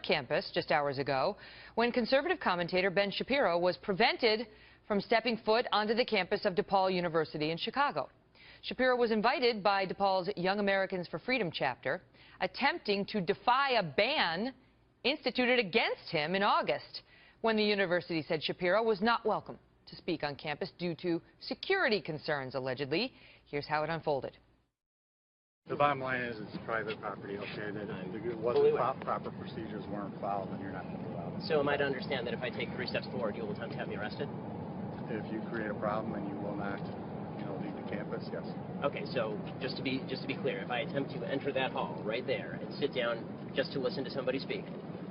campus just hours ago when conservative commentator Ben Shapiro was prevented from stepping foot onto the campus of DePaul University in Chicago. Shapiro was invited by DePaul's Young Americans for Freedom chapter, attempting to defy a ban instituted against him in August, when the university said Shapiro was not welcome to speak on campus due to security concerns, allegedly. Here's how it unfolded. The bottom line is it's private property, okay? That proper procedures weren't followed, and you're not going to be allowed. So am I to understand that if I take 3 steps forward, you will attempt to have me arrested? If you create a problem and you will not, leave the campus, yes. Okay, so just to be clear, if I attempt to enter that hall right there and sit down just to listen to somebody speak,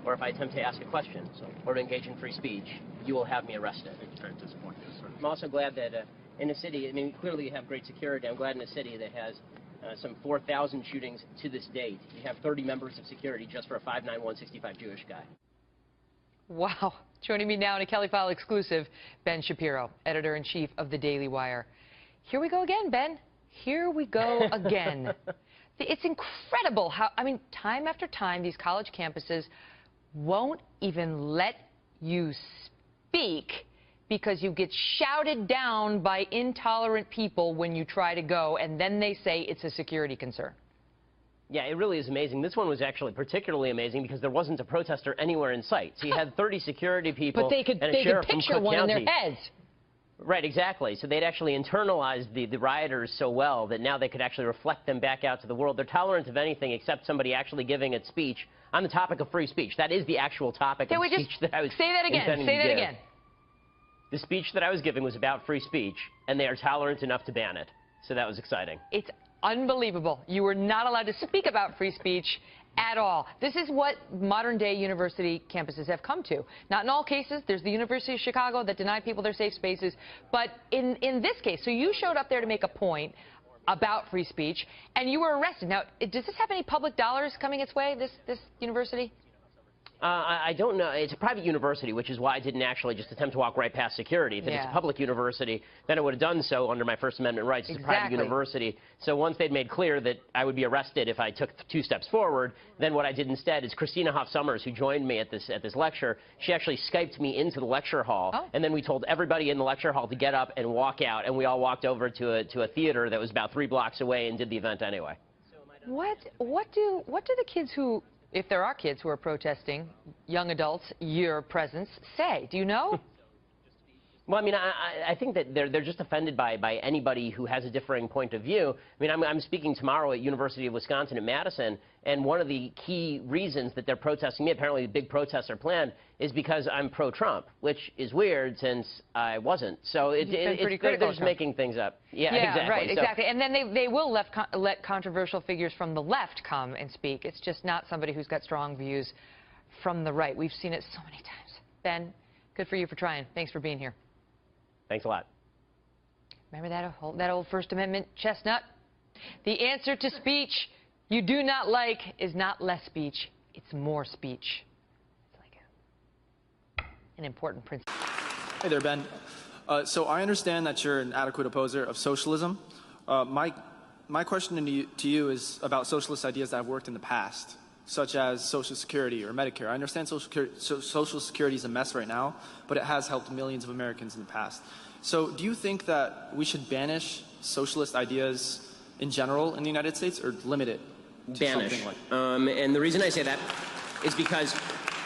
or if I attempt to ask a question or to engage in free speech, you will have me arrested. At this point, yes, sir. I'm also glad that in a city, I mean, clearly you have great security. I'm glad in a city that has some 4,000 shootings to this date, you have 30 members of security just for a 5'9", 165 Jewish guy. Wow. Joining me now in a Kelly File exclusive, Ben Shapiro, editor-in-chief of the Daily Wire. Here we go again, Ben. Here we go again. It's incredible how, time after time, these college campuses won't even let you speak because you get shouted down by intolerant people when you try to go, and then they say it's a security concern. Yeah, it really is amazing. This one was actually particularly amazing because there wasn't a protester anywhere in sight. So you had 30 security people but they could picture one in their heads. Right, exactly. So they'd actually internalized the rioters so well that now they could actually reflect them back out to the world. They're tolerant of anything except somebody actually giving a speech on the topic of free speech. That is the actual topic of speech that I was say that again. Say that again. The speech that I was giving was about free speech, and they are tolerant enough to ban it. So that was exciting. It's unbelievable. You were not allowed to speak about free speech at all. This is what modern-day university campuses have come to. Not in all cases. There's the University of Chicago that denied people their safe spaces. But in this case, so you showed up there to make a point about free speech, and you were arrested. Now, does this have any public dollars coming its way, this university? I don't know. It's a private university, which is why I didn't actually just attempt to walk right past security. If it's a public university, then I would have done so under my First Amendment rights. It's a private university. So once they'd made clear that I would be arrested if I took 2 steps forward, then what I did instead is Christina Hoff Sommers, who joined me at this lecture, she actually Skyped me into the lecture hall, and then we told everybody in the lecture hall to get up and walk out, and we all walked over to a theater that was about 3 blocks away and did the event anyway. What do the kids who, if there are kids who are protesting, young adults, your presence, say? Do you know? Well, I think that they're just offended by anybody who has a differing point of view. I'm speaking tomorrow at University of Wisconsin at Madison, and one of the key reasons that they're protesting me, apparently the big protests are planned, is because I'm pro-Trump, which is weird since I wasn't. So they're just making things up. Yeah, exactly. Right, exactly. And then they will let controversial figures from the left come and speak. It's just not somebody who's got strong views from the right. We've seen it so many times. Ben, good for you for trying. Thanks for being here. Thanks a lot. Remember that old First Amendment chestnut? The answer to speech you do not like is not less speech, it's more speech. It's like an important principle. Hey there, Ben. So I understand that you're an adequate opposer of socialism. My question to you is about socialist ideas that have worked in the past, such as Social Security or Medicare. I understand Social Security is a mess right now, but it has helped millions of Americans in the past. So do you think that we should banish socialist ideas in general in the United States, or limit it to something like and the reason I say that is because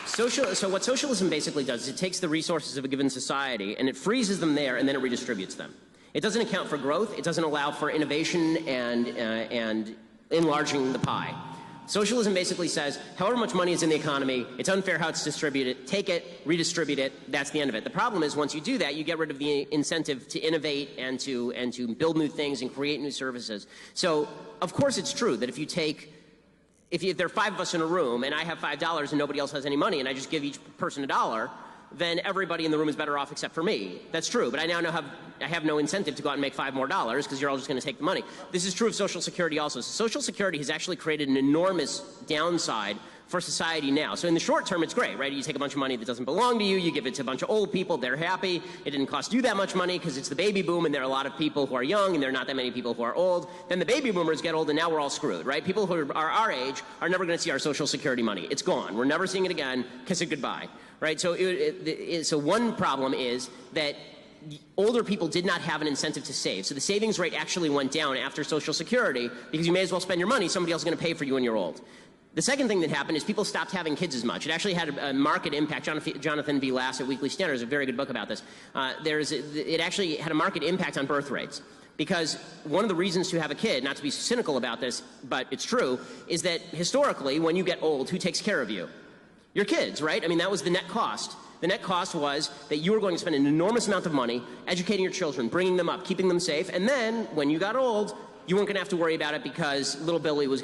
so what socialism basically does is it takes the resources of a given society and it freezes them there, and then it redistributes them. It doesn't account for growth. It doesn't allow for innovation and enlarging the pie. Socialism basically says, however much money is in the economy, it's unfair how it's distributed, take it, redistribute it, that's the end of it. The problem is once you do that, you get rid of the incentive to innovate and to build new things and create new services. So, of course it's true that if there are 5 of us in a room and I have $5 and nobody else has any money and I just give each person $1, then everybody in the room is better off except for me. That's true, but I now have no incentive to go out and make $5 more because you're all just going to take the money. This is true of Social Security also. So Social Security has actually created an enormous downside for society now. So in the short term, it's great, right? You take a bunch of money that doesn't belong to you, you give it to a bunch of old people, they're happy. It didn't cost you that much money because it's the baby boom and there are a lot of people who are young and there are not that many people who are old. Then the baby boomers get old and now we're all screwed, right? People who are our age are never going to see our Social Security money. It's gone. We're never seeing it again. Kiss it goodbye, right? So, so one problem is that older people did not have an incentive to save. So the savings rate actually went down after Social Security because you may as well spend your money. Somebody else is going to pay for you when you're old. The second thing that happened is people stopped having kids as much. It actually had a market impact. Jonathan V. Lass at Weekly Standard has a very good book about this. It actually had a market impact on birth rates. Because one of the reasons to have a kid, not to be cynical about this, but it's true, is that historically, when you get old, who takes care of you? Your kids, right? I mean, that was the net cost. The net cost was that you were going to spend an enormous amount of money educating your children, bringing them up, keeping them safe, and then, when you got old, you weren't going to have to worry about it because little Billy was